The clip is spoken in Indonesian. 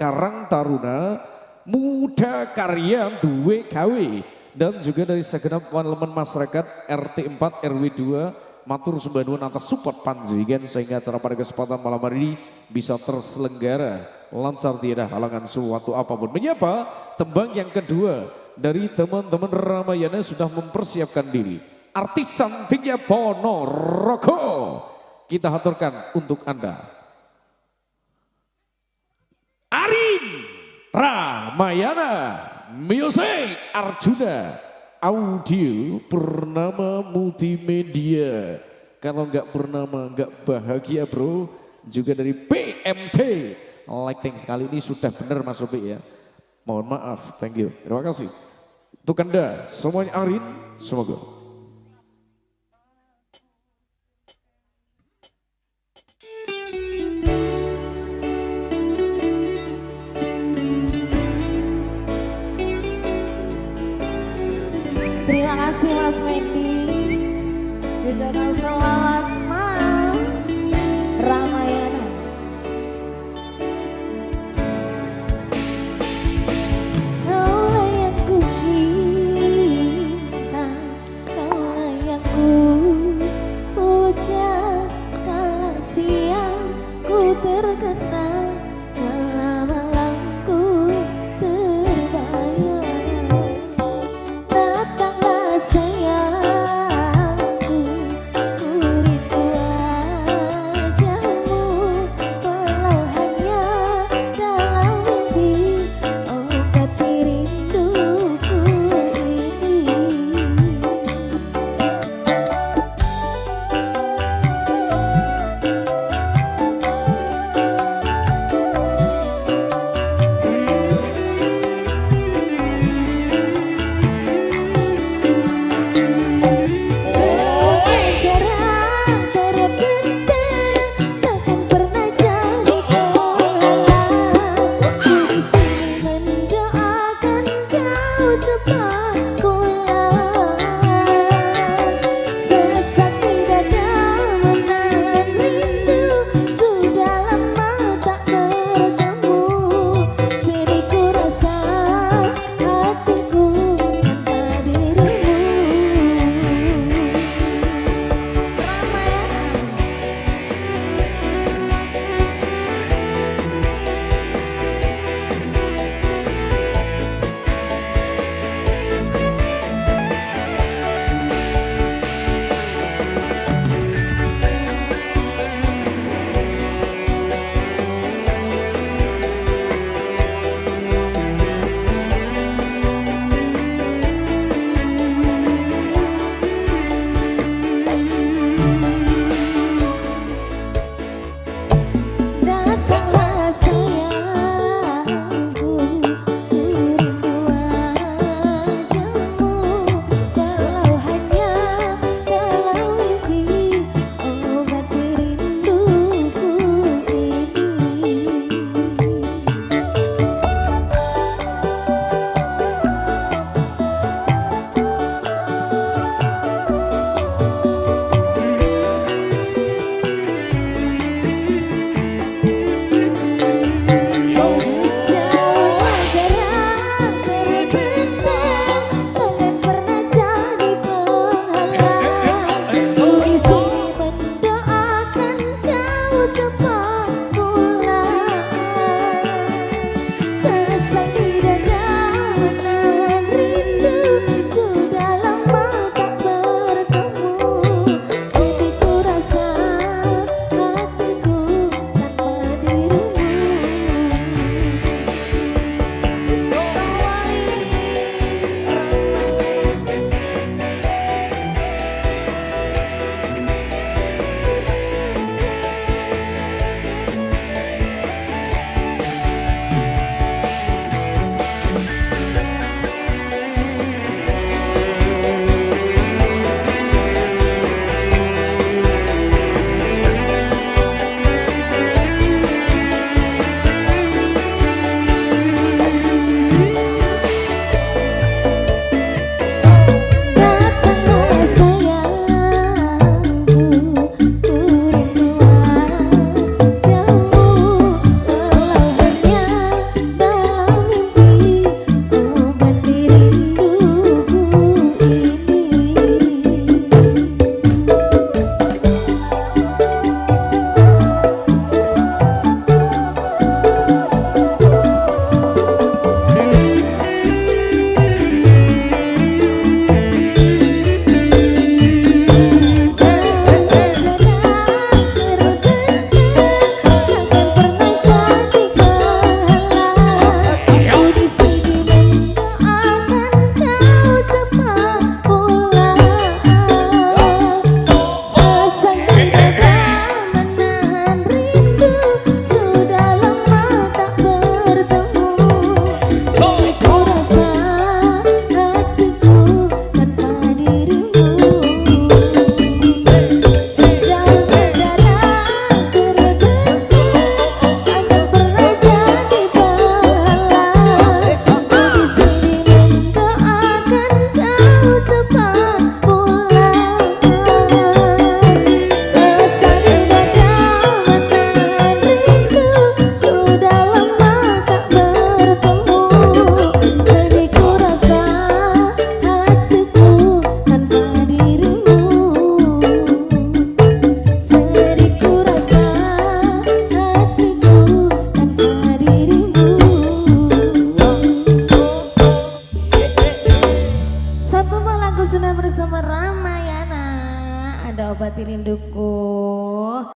Karang Taruna, Muda Karya Duwe Gawe, dan juga dari segenap elemen masyarakat RT 4 RW 2 matur sembah nuwun atas support panjenengan sehingga acara pada kesempatan malam hari ini bisa terselenggara lancar tiada halangan suatu apapun. Menyapa tembang yang kedua dari teman-teman Ramayana sudah mempersiapkan diri. Artis cantiknya Ponorogo kita haturkan untuk Anda. Arin Ramayana Music Arjuna Audio Purnama Multimedia. Kalau nggak Purnama nggak bahagia bro. Juga dari PMT Lighting sekali ini sudah benar Mas Sobi ya. Mohon maaf, thank you. Terima kasih. Untuk Anda semuanya Arin, semoga. Terima kasih Mas Wendy.